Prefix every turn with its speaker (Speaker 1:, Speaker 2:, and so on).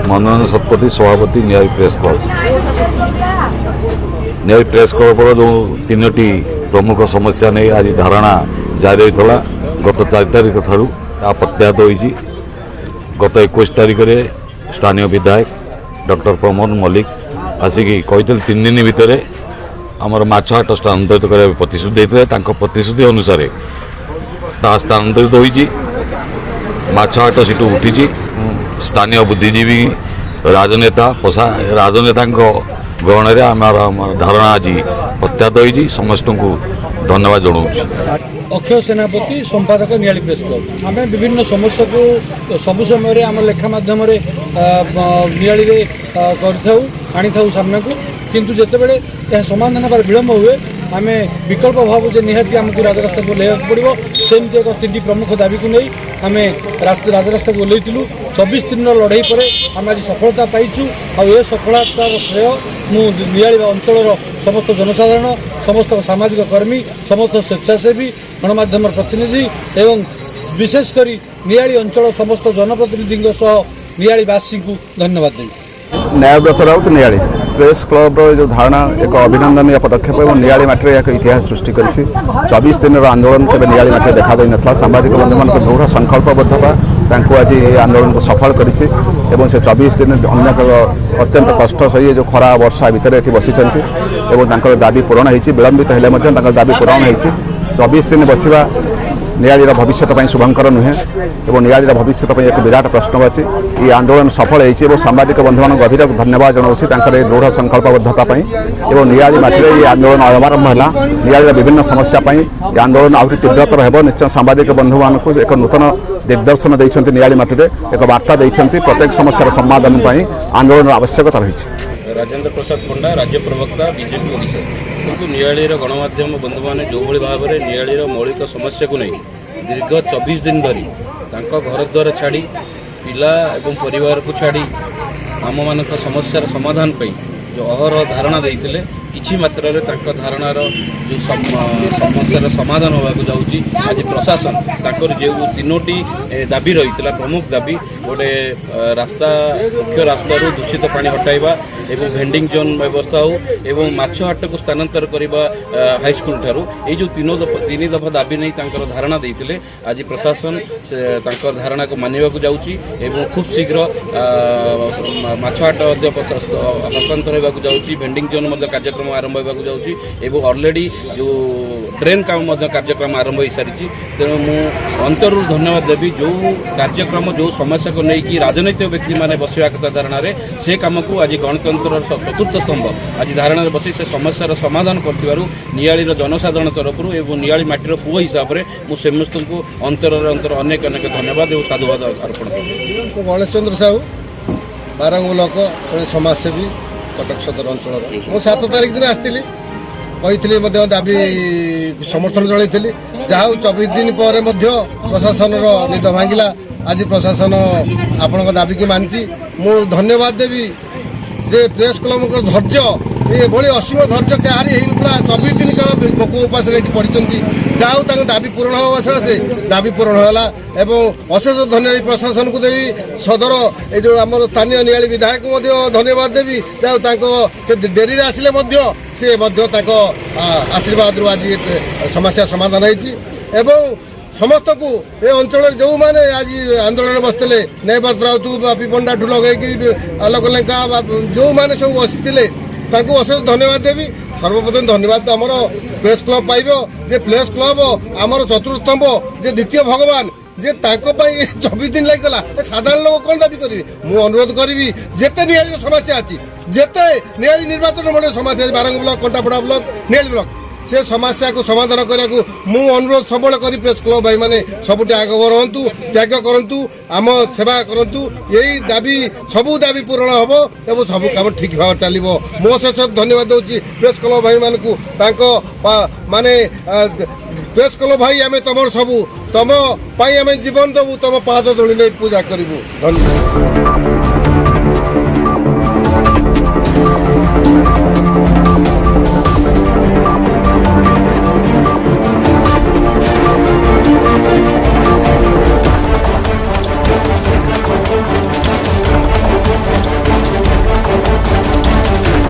Speaker 1: मनोरंजन शतपथी सभापति न्याय प्रेस क्लब। न्याय प्रेस क्लब जो तीनो प्रमुख समस्या नहीं आज धारणा जारी होता गत 4 तारिख ठारू प्रत्याहत होती। गत 21 तारिख में स्थानीय विधायक डॉक्टर प्रमोद मल्लिक आसिक कहते 3 दिन भितर आमर माछहाट स्थानांतरित करने प्रतिश्रुति देते प्रतिश्रुति अनुसार स्थानांतरित होती। माछहाट सीटू उठी स्थानीय बुद्धिजीवी राजनेता राजनेता गहण में आम धारणा आज प्रत्याहत होती। समस्त को धन्यवाद जनाऊँ।
Speaker 2: अक्षय सेनापति संपादक नियाली प्रेस क्लब आम विभिन्न समस्या को सबु समय आम लेखा मध्यम नियाली आनी था सामना को किंतु जितेबाला यह समाधान हमारे विलम्ब हुए आम विकल्प भाव जे निहाती आमको राजरास्ता को ओह्लैया पड़ो सेमती एक 3टी प्रमुख दाबी को नहीं आम राजरास्ता को ओह्लैलु। 24 दिन लड़ाई पर आम आज सफलता पाइचु। आ सफलतार श्रेय मु नियाली अंचल समस्त जनसाधारण समस्त सामाजिक कर्मी समस्त स्वेच्छासेवी गणमाध्यम प्रतिनिधि एवं विशेषकर नियाली अंचल समस्त जनप्रतिनिधि नियालीवासी को धन्यवाद देवी।
Speaker 3: न्यायव्रत राउत नियाली प्रेस क्लब जो धारणा एक अभिनंदनीय पदक्षेप और नियाली माटी एक इतिहास सृष्टि कर 24 दिन आंदोलन के नियाली माटी देखा ना सांबादिक बंधु मान दृढ़ संकल्पबद्धता आज आंदोलन को सफल कर 24 दिन अन्य अत्यंत कष्ट सही जो खरा वर्षा भितर ये बसी दाबी पूरण हो विलंबित हेले दाबी पूरण हो 24 दिन बसवा नियालीर भविष्य शुभंकर नुहे और नियालीर भविष्य एक विराट प्रश्नवाची ये आंदोलन सफल होती सांबादिक बंधु मान गभीर धन्यवाद जनाऊँ दृढ़ संकल्पबद्धता और नियाली माटी ये आंदोलन आरंभ है। नियालीर विभिन्न समस्या ये आंदोलन आहरी तीव्रतर हो निश्चय सांबादिक बंधु मान एक नूतन दिग्दर्शन देते नियाली माटी एक वार्ता देते प्रत्येक समस्या समाधान आंदोलन आवश्यकता रही।
Speaker 4: राजेंद्र प्रसाद पंडा राज्य प्रवक्ता बीजेपी ओडिशा किंतु नियालीर गणमाध्यम बंधु मैंने जो भाव में नियालीर मौलिक समस्या को नहीं दीर्घ 24 दिन धरी घर द्वार छाड़ी पिला एवं परिवार को छाड़ी आम मान समस्यार समाधान पर जो अहरह धारणा देते किछि मात्रा रे धारणार जो समस्यार समाधान होगा जाऊँगी आज प्रशासन ताकर जो 3टी दाबी रही प्रमुख दाबी गोटे रास्ता मुख्य रास्ता दूषित पानी हटाइबा एवं भेंडिंग जोन व्यवस्था हो एवं माछहाट को स्थानांतर करने हाईस्कल ठारू ये जो 3 दफा दाबी नहीं धारणा देते आज प्रशासन धारणा को मानवा जाऊँगी खूब शीघ्र माछहाट हस्तांतर होगा जाऊँगी भेंडिंग जोन कार्यक्रम आरंभ होगा जाऊँगी ऑलरेडी जो ट्रेन काम कार्यक्रम आरंभ हो सारी तेणु मु अंतर धन्यवाद देवी जो कार्यक्रम जो समस्या को लेकिन राजनैतिक व्यक्ति मैंने बसवा कथा धारणा से कम को आज गणतंत्र चतुर्थ स्तंभ आज धारणा बसी से समस्यार समाधान कर नियालीर जनसाधारण तरफ नियाली माटीर पुओ हिसाब से मुझे समस्त को अंतर अनेक अनेक धन्यवाद और साधुवाद अर्पण कर
Speaker 2: गणेश चंद्र साहू बारंग ब्लॉक समाजसेवी कटक सदर अंचल 7 तारिख दिन आसती कही दाबी समर्थन जन जहाँ 24 दिन पर प्रशासन निद भांगिला आज प्रशासन आपण दाबी की मानती मु धन्यवाद देवी जे प्रेस क्लब धैर्य ये असीम धैर्य क्या 24 दिन काल भोक उपास पड़ी जाऊ दाबी पूरण होगा से दाबी पूरण है एवं अशेष धन्यवाद प्रशासन को देवी सदर ये जो आम स्थानीय नियाली विधायक धन्यवाद देवी जाऊ डेरी आसिले सी आशीर्वाद आज समस्या समाधान होती समस्त को ये अंचल जो मैंने आज आंदोलन बसते न्यायव्रत राउत बापी पंडा ठू लगे आलोकलेंका जो मैंने सब बसते अशेष धन्यवाद देवी। सर्वप्रथम धन्यवाद तो आमर प्रेस क्लब पाइब जे प्रेस क्लब आमर चतुर्थस्तंभ जे द्वितीय भगवान जे 24 दिन लगला साधारण लोक कौन दाबी करेंगे मु अनुरोध करी जिते नियाली समस्या अच्छी जिते नियाली निर्वाचन मंडल समस्या Barang block Kantapada block Niali block से समस्या को समाधान करने को मु अनुरोध सब प्रेस क्लब भाई मैंने सबुठ आग रहतु त्याग करूँ आम सेवा करूँ यही दाबी सबू दाबी पूरण हम एवं सब कम ठीक भाव चलो मो शेष धन्यवाद दूसरी प्रेस क्लब भाई मानक माने प्रेस क्लब भाई आम तुम सबू तुम जीवन देवु तुम पाद धूली नहीं पूजा करूँ धन्यवाद।